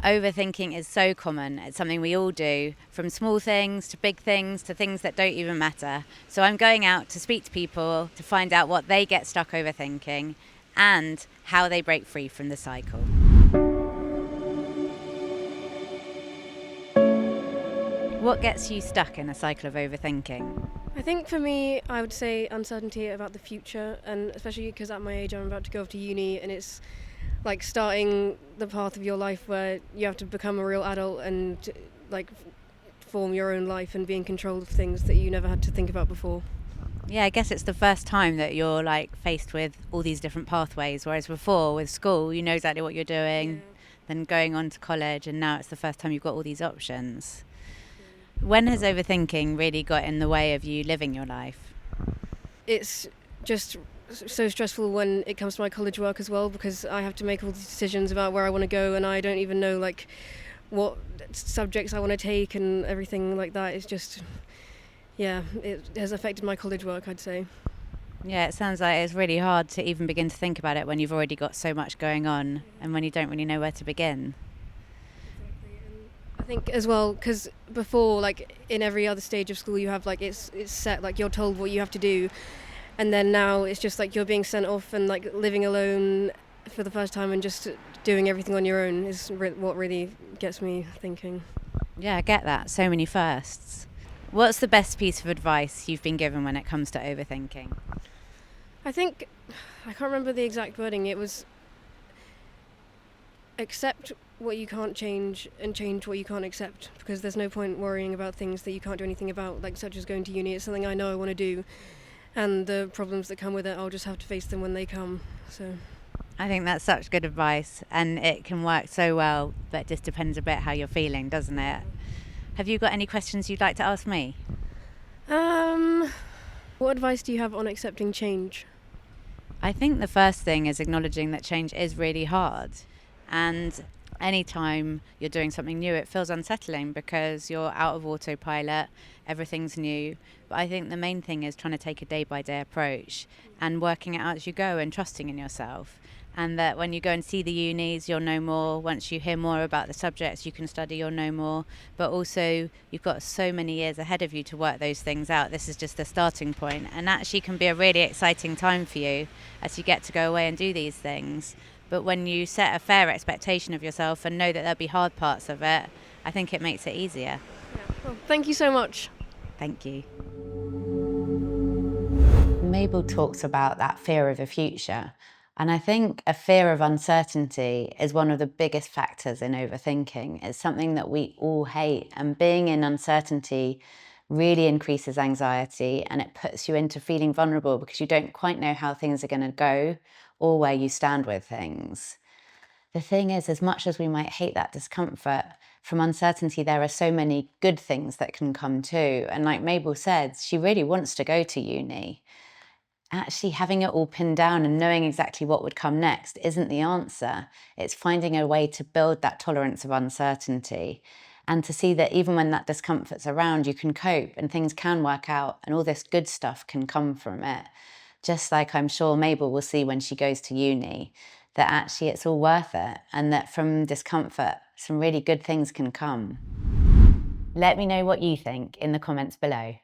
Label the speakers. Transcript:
Speaker 1: Overthinking is so common. It's something we all do, from small things to big things to things that don't even matter. So I'm going out to speak to people to find out what they get stuck overthinking and how they break free from the cycle. What gets you stuck in a cycle of overthinking?
Speaker 2: I think for me, I would say uncertainty about the future, and especially because at my age I'm about to go off to uni, and it's like starting the path of your life where you have to become a real adult and like form your own life and be in control of things that you never had to think about before.
Speaker 1: Yeah, I guess it's the first time that you're faced with all these different pathways, whereas before with school, you know exactly what you're doing, then going on to college, and now it's the first time you've got all these options. When has overthinking really got in the way of you living your life?
Speaker 2: It's just so stressful when it comes to my college work as well, because I have to make all these decisions about where I want to go, and I don't even know what subjects I want to take and everything like that. It's just, it has affected my college work, I'd say.
Speaker 1: Yeah, it sounds like it's really hard to even begin to think about it when you've already got so much going on and when you don't really know where to begin.
Speaker 2: I think as well, because before, in every other stage of school, you have it's set, you're told what you have to do, and then now it's just you're being sent off and living alone for the first time and just doing everything on your own is what really gets me thinking.
Speaker 1: Yeah, I get that. So many firsts. What's the best piece of advice you've been given when it comes to overthinking?
Speaker 2: I think, I can't remember the exact wording, it was accept what you can't change and change what you can't accept, because there's no point worrying about things that you can't do anything about, such as going to uni. It's something I know I want to do, and the problems that come with it, I'll just have to face them when they come. So
Speaker 1: I think that's such good advice, and it can work so well, but it just depends a bit how you're feeling, doesn't it? Have you got any questions you'd like to ask me?
Speaker 2: What advice do you have on accepting change?
Speaker 1: I think the first thing is acknowledging that change is really hard, and anytime you're doing something new, it feels unsettling because you're out of autopilot, everything's new. But I think the main thing is trying to take a day-by-day approach and working it out as you go and trusting in yourself. And that when you go and see the unis, you'll know more. Once you hear more about the subjects you can study, you'll know more. But also, you've got so many years ahead of you to work those things out. This is just the starting point. And actually can be a really exciting time for you as you get to go away and do these things. But when you set a fair expectation of yourself and know that there'll be hard parts of it, I think it makes it easier.
Speaker 2: Yeah. Well, thank you so much.
Speaker 1: Thank you. Mabel talks about that fear of the future. And I think a fear of uncertainty is one of the biggest factors in overthinking. It's something that we all hate. And being in uncertainty really increases anxiety, and it puts you into feeling vulnerable because you don't quite know how things are going to go or where you stand with things. The thing is, as much as we might hate that discomfort, from uncertainty, there are so many good things that can come too. And like Mabel said, she really wants to go to uni. Actually having it all pinned down and knowing exactly what would come next isn't the answer. It's finding a way to build that tolerance of uncertainty and to see that even when that discomfort's around, you can cope and things can work out and all this good stuff can come from it. Just like I'm sure Mabel will see when she goes to uni, that actually it's all worth it and that from discomfort, some really good things can come. Let me know what you think in the comments below.